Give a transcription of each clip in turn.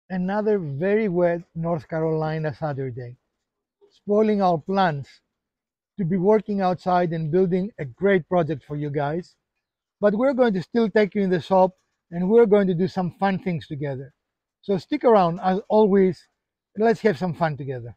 Another very wet North Carolina Saturday, spoiling our plans to be working outside and building a great project for you guys. But we're going to still take you in the shop and we're going to do some fun things together. So stick around as always. Let's have some fun together.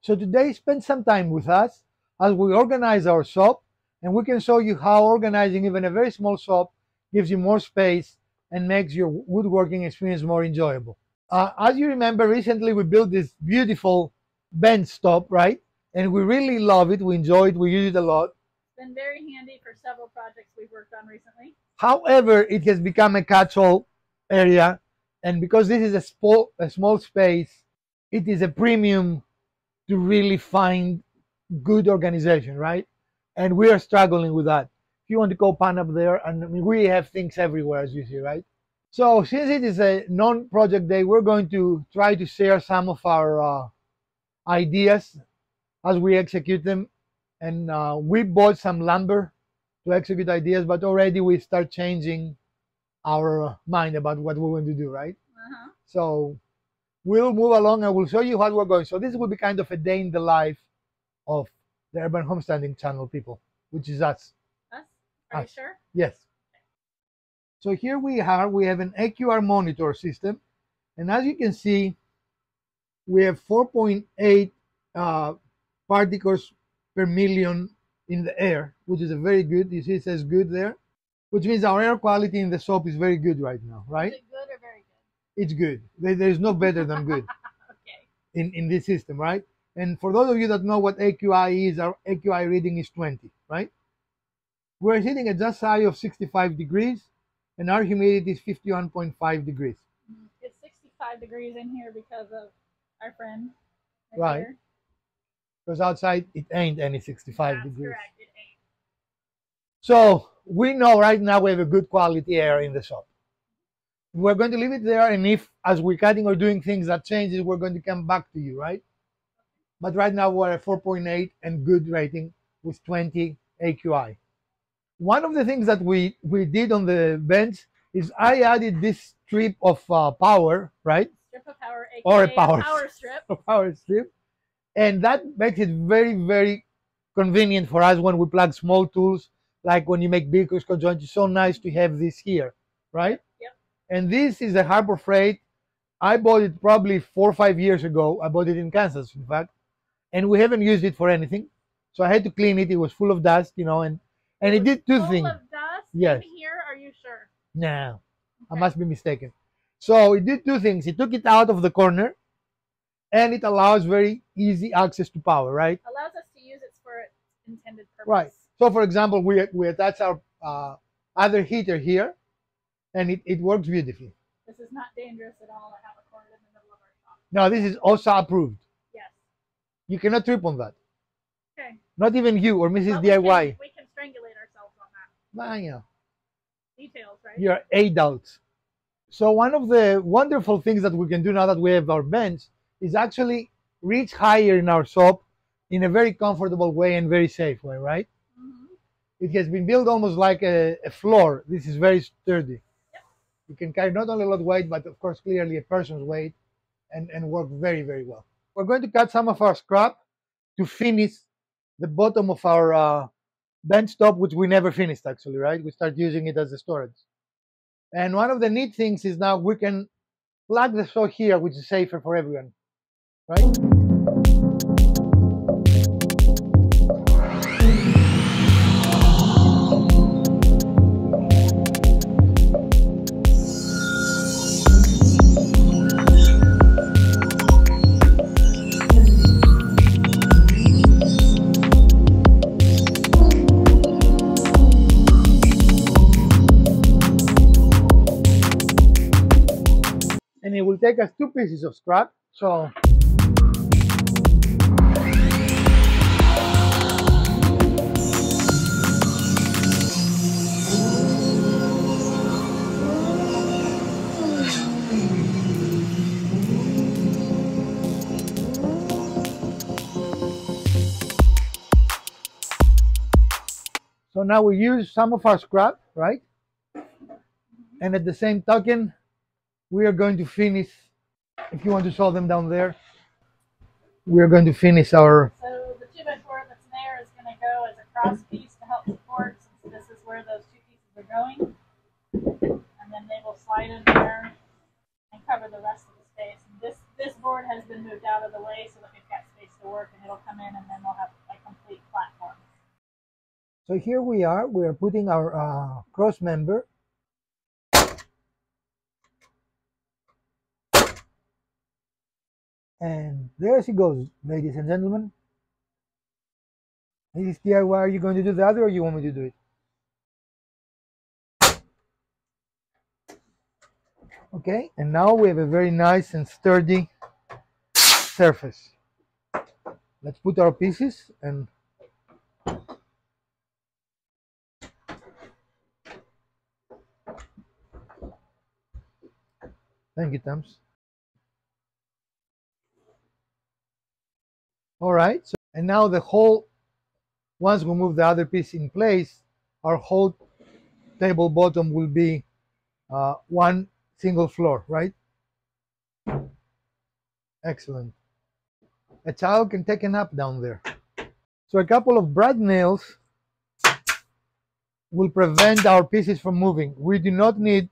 So today, spend some time with us as we organize our shop, and we can show you how organizing even a very small shop gives you more space and makes your woodworking experience more enjoyable. As you remember, recently we built this beautiful bench top, right? And we really love it. We enjoy it. We use it a lot. It's been very handy for several projects we've worked on recently. However, it has become a catch-all area, and because this is a small space, it is a premium to really find good organization, right? And we are struggling with that. If you want to go pan up there, and I mean, we have things everywhere, as you see, right? So since it is a non-project day, we're going to try to share some of our ideas as we execute them. And we bought some lumber to execute ideas, but already we start changing our mind about what we're going to do, right? So we'll move along and we'll show you what we're going. So this will be kind of a day in the life of the Urban Homesteading Channel people, which is us. Us? Are Us. you sure? Yes. So here we have an AQR monitor system. And as you can see, we have 4.8 particles per million in the air, which is a very good. You see it says good there, which means our air quality in the shop is very good right now, right? Is it good or very good? It's good. There's no better than good. Okay. in this system, right? And for those of you that know what AQI is, our AQI reading is 20, right? We're sitting at just shy of 65 degrees, and our humidity is 51.5 degrees. It's 65 degrees in here because of our friend. Right. Here. Because outside it ain't any 65 That's degrees. correct. It ain't. So we know right now we have a good quality air in the shop. We're going to leave it there, and if as we're cutting or doing things that changes, we're going to come back to you, right? But right now we're at 4.8 and good rating with 20 AQI. One of the things that we did on the bench is I added this strip of power, right? Strip of power, aka Or a power strip. A power strip. And that makes it very, very convenient for us when we plug small tools, like when you make big custom joints. It's so nice to have this here, right? Yep. And this is a Harbor Freight. I bought it probably 4 or 5 years ago. I bought it in Kansas, in fact. And we haven't used it for anything. So I had to clean it. It was full of dust, you know, and it did two things. Full of dust Yes. in here, are you sure? No, I Okay. must be mistaken. So it did two things. It took it out of the corner, and it allows very easy access to power, right? Allows us to use it for its intended purpose. Right. So for example, we attach our other heater here, and it works beautifully. This is not dangerous at all to have a cord in the middle of our shop. Now this is also approved. Yes. You cannot trip on that. Okay. Not even you or Mrs. But DIY. we can strangulate ourselves on that. Well, you know, Details, right? you're adults. So one of the wonderful things that we can do now that we have our bench is actually reach higher in our shop in a very comfortable way and very safe way, right? It has been built almost like a floor. This is very sturdy. Yep. You can carry not only a lot of weight, but of course clearly a person's weight, and work very, very well. We're going to cut some of our scrap to finish the bottom of our bench top, which we never finished actually, right? We start using it as a storage. And one of the neat things is now we can plug the saw here, which is safer for everyone, right? And it will take us 2 pieces of scrap. So So now we use some of our scrap, right? And at the same token, we are going to finish, if you want to solve them down there, we are going to finish our... So the 2x4 that's there is going to go as a cross piece to help support, since this is where those two pieces are going. And then they will slide in there and cover the rest of the space. And this board has been moved out of the way so that we've got space to work, and it'll come in, and then we'll have a complete platform. So here we are putting our cross member. And there she goes, ladies and gentlemen. This is DIY. Are you going to do the other, or you want me to do it? Okay, and now we have a very nice and sturdy surface. Let's put our pieces and thank you, Tams. All right, so, and now the whole, once we move the other piece in place, our whole table bottom will be one single floor, right? Excellent. A child can take a nap down there. So a couple of brad nails will prevent our pieces from moving. We do not need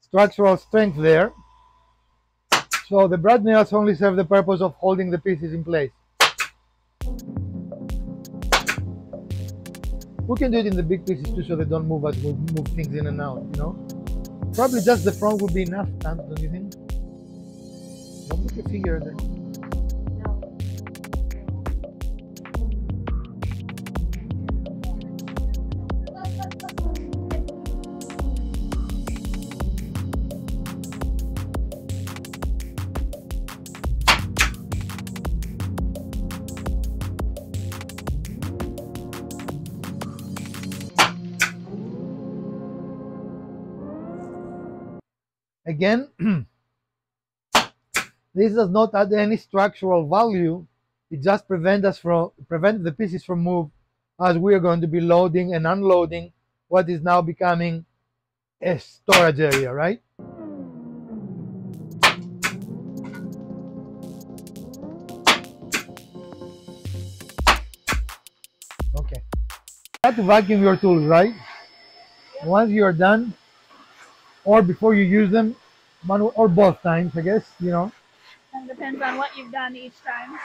structural strength there. So the brad nails only serve the purpose of holding the pieces in place. We can do it in the big pieces too, so they don't move as we move things in and out, you know? Probably just the front would be enough, Tams, don't you think? Don't put your finger there. Again, this does not add any structural value. It just prevents the pieces from move as we are going to be loading and unloading what is now becoming a storage area, right? Okay. You have to vacuum your tools, right? Once you are done, or before you use them, or both times, I guess, you know. And depends on what you've done each time.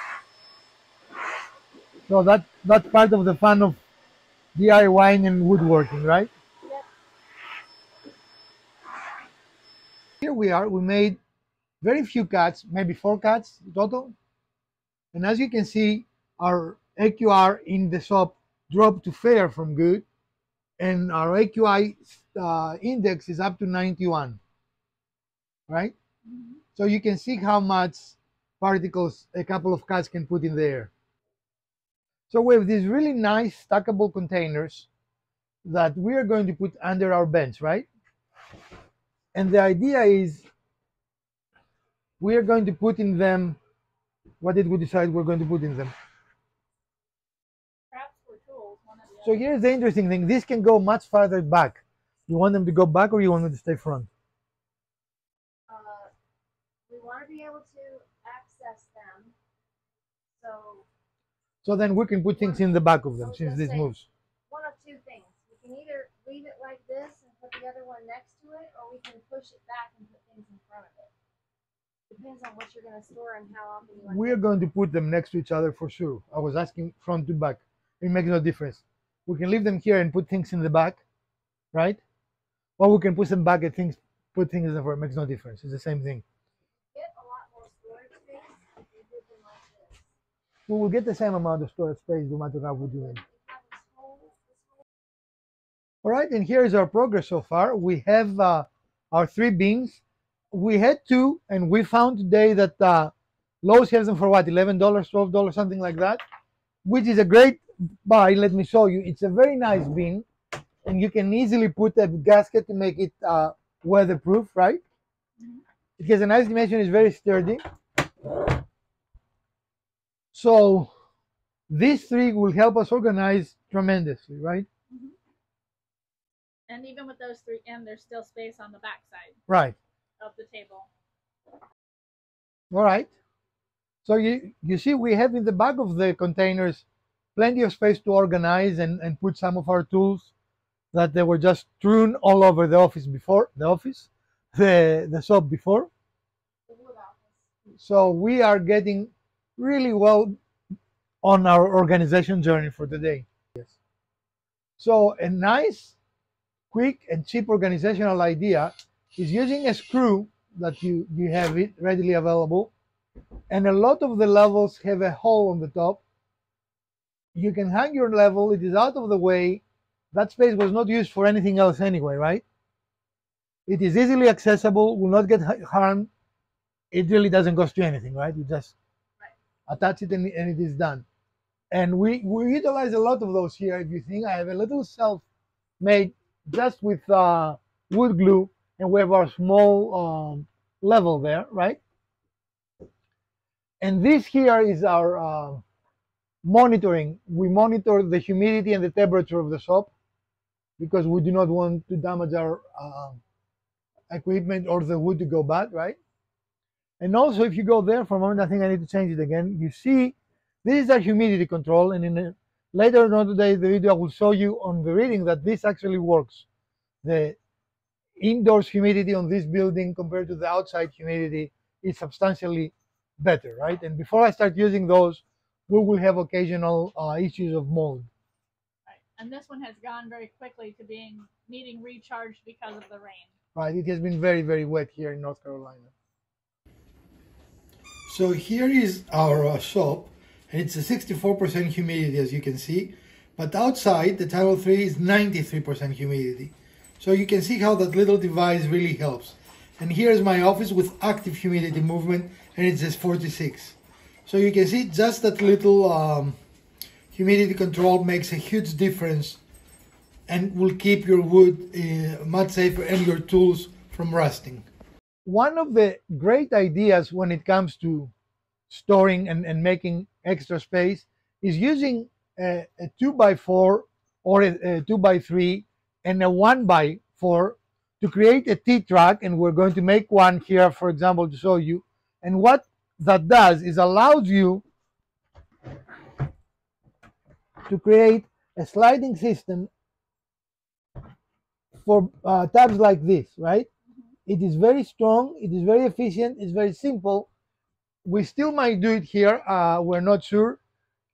So that's part of the fun of DIYing and woodworking, right? Yep. Here we are. We made very few cuts, maybe 4 cuts total. And as you can see, our AQR in the shop dropped to fair from good. And our AQI index is up to 91, right? Mm-hmm. So you can see how much particles a couple of cuts can put in the air. So we have these really nice stackable containers that we are going to put under our bench, right? And the idea is we are going to put in them, what did we decide we're going to put in them? So here's the interesting thing. This can go much farther back. You want them to go back, or you want them to stay front? We want to be able to access them. So then we can put things in the back of them, since this moves. One of two things. We can either leave it like this and put the other one next to it, or we can push it back and put things in front of it. Depends on what you're going to store and how often you want. We are going to put them next to each other for sure. I was asking front to back. It makes no difference. We can leave them here and put things in the back, right? Or we can put them back and put things in the front. It makes no difference. It's the same thing. Get a lot more storage space if you did them like this. We will get the same amount of storage space no matter how we do it. All right, and here is our progress so far. We have our 3 bins. We had 2, and we found today that Lowe's has them for what, $11, $12, something like that, which is a great buy. Let me show you. It's a very nice bin, and you can easily put a gasket to make it weatherproof, right? Mm-hmm. It has a nice dimension. It's very sturdy. So these 3 will help us organize tremendously, right? Mm-hmm. And even with those three in, there's still space on the back side Right. of the table. All right. So you see, we have in the back of the containers plenty of space to organize and put some of our tools that they were just strewn all over the office before the shop before. The wood office. So we are getting really well on our organization journey for today. Yes. So a nice, quick, and cheap organizational idea is using a screw that you have it readily available, and a lot of the levels have a hole on the top. You can hang your level, it is out of the way. That space was not used for anything else anyway, right? It is easily accessible, will not get harmed. It really doesn't cost you anything, right? You just attach it and it is done. And we utilize a lot of those here. If you think, I have a little shelf made just with wood glue, and we have our small level there, right? And this here is our monitoring. We monitor the humidity and the temperature of the shop because we do not want to damage our equipment or the wood to go bad, right? And also, if you go there for a moment, I think I need to change it again. You see, this is our humidity control, and later on today, the video I will show you on the reading that this actually works. The indoors humidity on this building compared to the outside humidity is substantially better, right? And before I start using those, we will have occasional issues of mold. Right. And this one has gone very quickly to needing recharged because of the rain. Right, it has been very, very wet here in North Carolina. So here is our shop, and it's a 64% humidity, as you can see. But outside, the Tyro 3 is 93% humidity. So you can see how that little device really helps. And here's my office with active humidity movement, and it says 46. So you can see just that little humidity control makes a huge difference and will keep your wood much safer and your tools from rusting. One of the great ideas when it comes to storing and making extra space is using a 2x4 or a 2x3 and a 1x4 to create a T-track, and we're going to make one here, for example, to show you. And what that does is allows you to create a sliding system for tabs like this, right? It is very strong, it is very efficient, it's very simple. We still might do it here, we're not sure,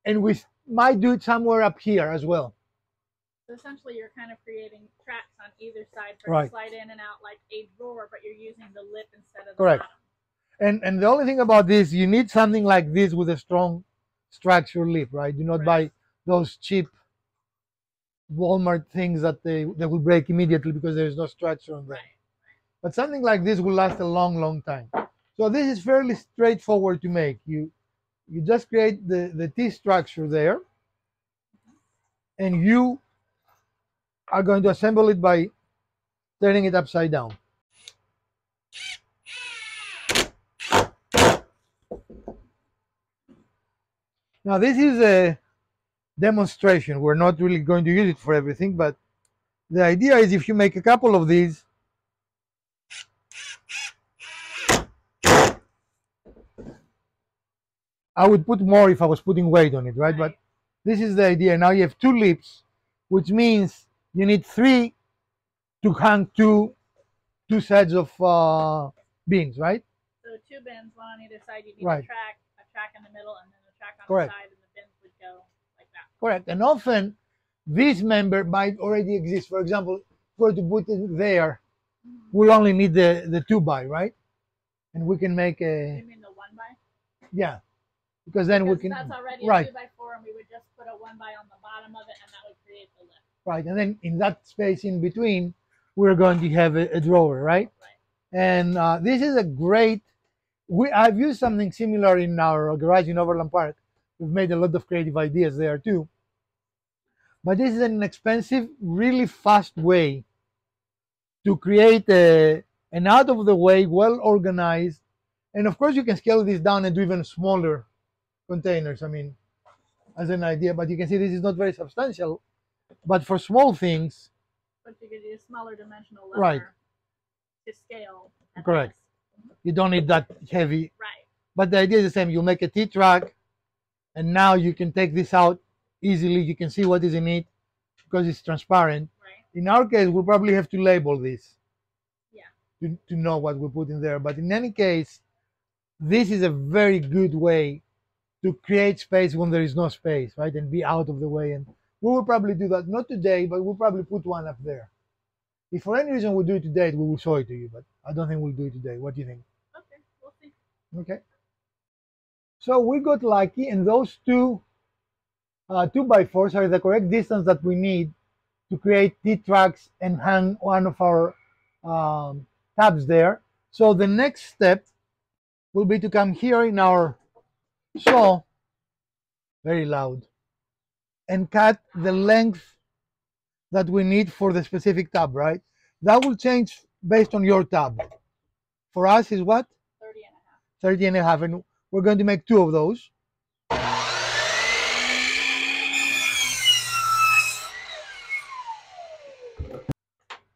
and we might do it somewhere up here as well. So essentially you're kind of creating tracks on either side for Right. to slide in and out like a drawer, but you're using the lip instead of the Correct. bottom. And the only thing about this, you need something like this with a strong structure lip, right? Do not buy those cheap Walmart things that they will break immediately because there is no structure on them. Right. But something like this will last a long, long time. So this is fairly straightforward to make. You just create the T structure there, and you are going to assemble it by turning it upside down. Now this is a demonstration. We're not really going to use it for everything, but the idea is if you make a couple of these, I would put more if I was putting weight on it, right? But this is the idea. Now you have two lips, which means you need three to hang two sets of bins, right? So two bins, one on either side. You need Right. a track in the middle, and then a track on Correct. the side, and the bins would go like that. Correct. And often this member might already exist. For example, if we're to put it there, we'll only need the 2x, right? And we can make a, You mean the 1x? yeah, because then we can, That's already right. a 2x4, and we would just put a 1x on the bottom of it, and that would create the lift. Right. And then in that space in between, we're going to have a drawer, right? And this is a great, I've used something similar in our garage in Overland Park. We've made a lot of creative ideas there too. But this is an expensive, really fast way to create an out-of-the-way, well-organized, and of course you can scale this down and do even smaller containers, I mean, as an idea. But you can see this is not very substantial. But for small things, but you could use smaller dimensional lever Right. to scale. at Correct. this. You don't need that heavy. Right. But the idea is the same. You make a T-track, and now you can take this out easily. You can see what is in it because it's transparent. Right. In our case, we'll probably have to label this. Yeah. To know what we put in there. But in any case, this is a very good way to create space when there is no space, right? And be out of the way. And we will probably do that, not today, but we'll probably put one up there. If for any reason we do it today, we will show it to you, but I don't think we'll do it today. What do you think? Okay, we'll see. Okay. So we got lucky, and those two 2x4s are the correct distance that we need to create T-tracks and hang one of our tabs there. So the next step will be to come here in our saw, very loud, and cut the length that we need for the specific tab, right? That will change based on your tab. For us is what? 30 and a half. 30 and a half, and we're going to make 2 of those.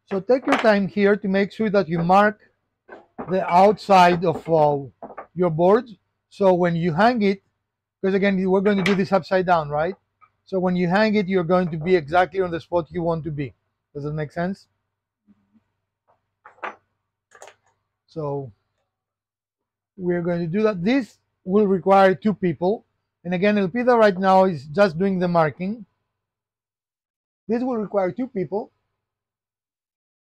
So take your time here to make sure that you mark the outside of your board. So when you hang it, because again, we're going to do this upside down, right? So when you hang it, you're going to be exactly on the spot you want to be. Does that make sense? So we're going to do that. This will require 2 people. And again, Elpida right now is just doing the marking. This will require 2 people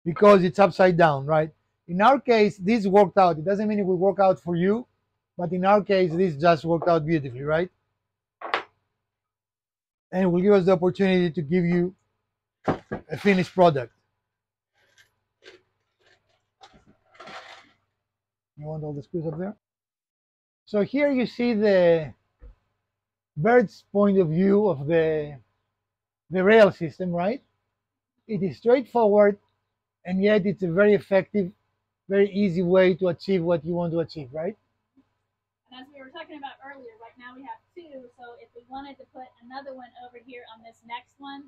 because it's upside down, right? In our case, this worked out. It doesn't mean it will work out for you, but in our case, this just worked out beautifully, right? And it will give us the opportunity to give you a finished product. You want all the screws up there? So here you see the bird's point of view of the rail system, right? It is straightforward, and yet it's a very effective, very easy way to achieve what you want to achieve, right? And as we were talking about earlier, right now we have 2. So if we wanted to put another one over here on this next one,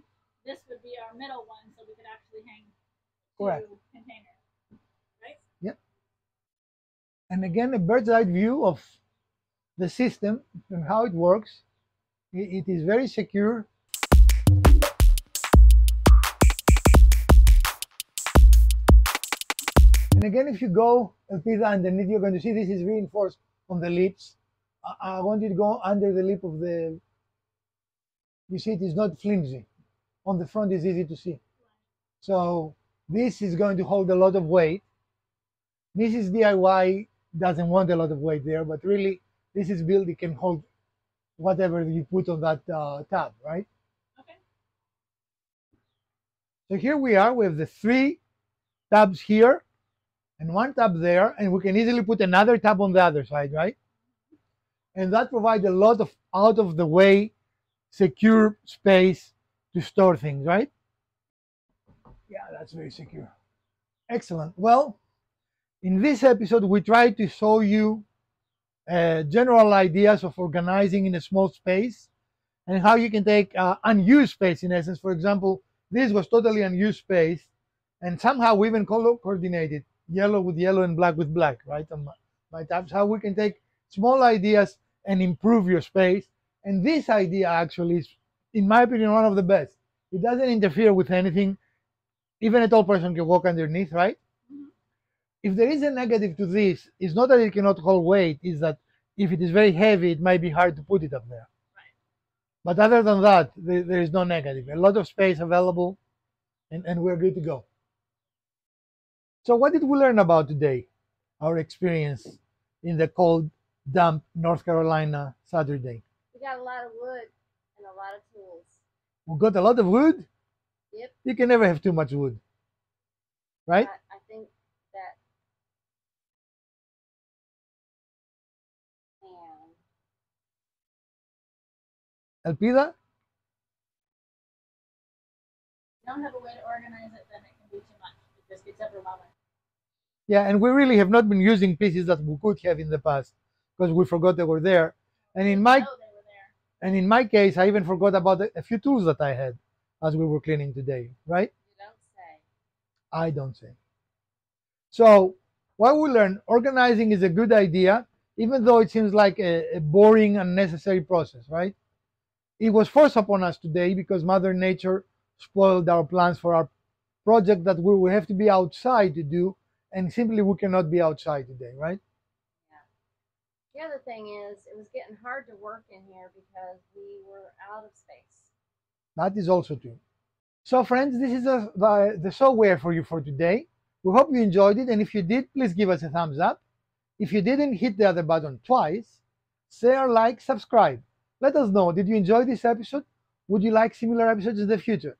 this would be our middle one, so we could actually hang 2 Correct. containers. Right? Yep. And again, a bird's eye view of the system and how it works. It is very secure. And again, if you go Elpida underneath, you're going to see this is reinforced on the lips. I want you to go under the lip of the, you see it is not flimsy. On the front is easy to see. So this is going to hold a lot of weight. Mrs. DIY doesn't want a lot of weight there, but really this is built, it can hold whatever you put on that tab, right? Okay. So here we are, we have the 3 tabs here and 1 tab there, and we can easily put another tab on the other side, right? And that provides a lot of out of the way, secure space to store things, right? Yeah, that's very secure. Excellent. Well, in this episode, we tried to show you general ideas of organizing in a small space and how you can take unused space, in essence. For example, this was totally unused space, and somehow we even color coordinated yellow with yellow and black with black, right? On my tabs, how we can take small ideas and improve your space. And this idea actually is, in my opinion, one of the best. It doesn't interfere with anything. Even a tall person can walk underneath, right? Mm-hmm. If there is a negative to this, it's not that it cannot hold weight, it's that if it is very heavy, it might be hard to put it up there. Right. But other than that, there is no negative. A lot of space available, and we're good to go. So what did we learn about today? Our experience in the cold, damp North Carolina Saturday. We got a lot of wood and a lot of tools. We got a lot of wood. Yep. You can never have too much wood, right? I think that Elpida? If you don't have a way to organize it, then it can be too much. It just gets overwhelming. Yeah, and we really have not been using pieces that we could have in the past because we forgot they were there. And in my Know they were there. And in my case, I even forgot about a few tools that I had as we were cleaning today, right? you don't say. I don't think. So what we learned, organizing is a good idea, even though it seems like a boring, unnecessary process, right? It was forced upon us today because Mother Nature spoiled our plans for our project that we will have to be outside to do, and simply we cannot be outside today, right? The other thing is, it was getting hard to work in here because we were out of space. That is also true. So friends, this is the software for you for today. We hope you enjoyed it, and if you did, please give us a thumbs up. If you didn't, hit the other button twice. Share, like, subscribe. Let us know, did you enjoy this episode? Would you like similar episodes in the future?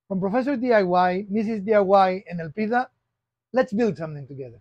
From Professor DIY, Mrs. DIY, and Elpida, let's build something together.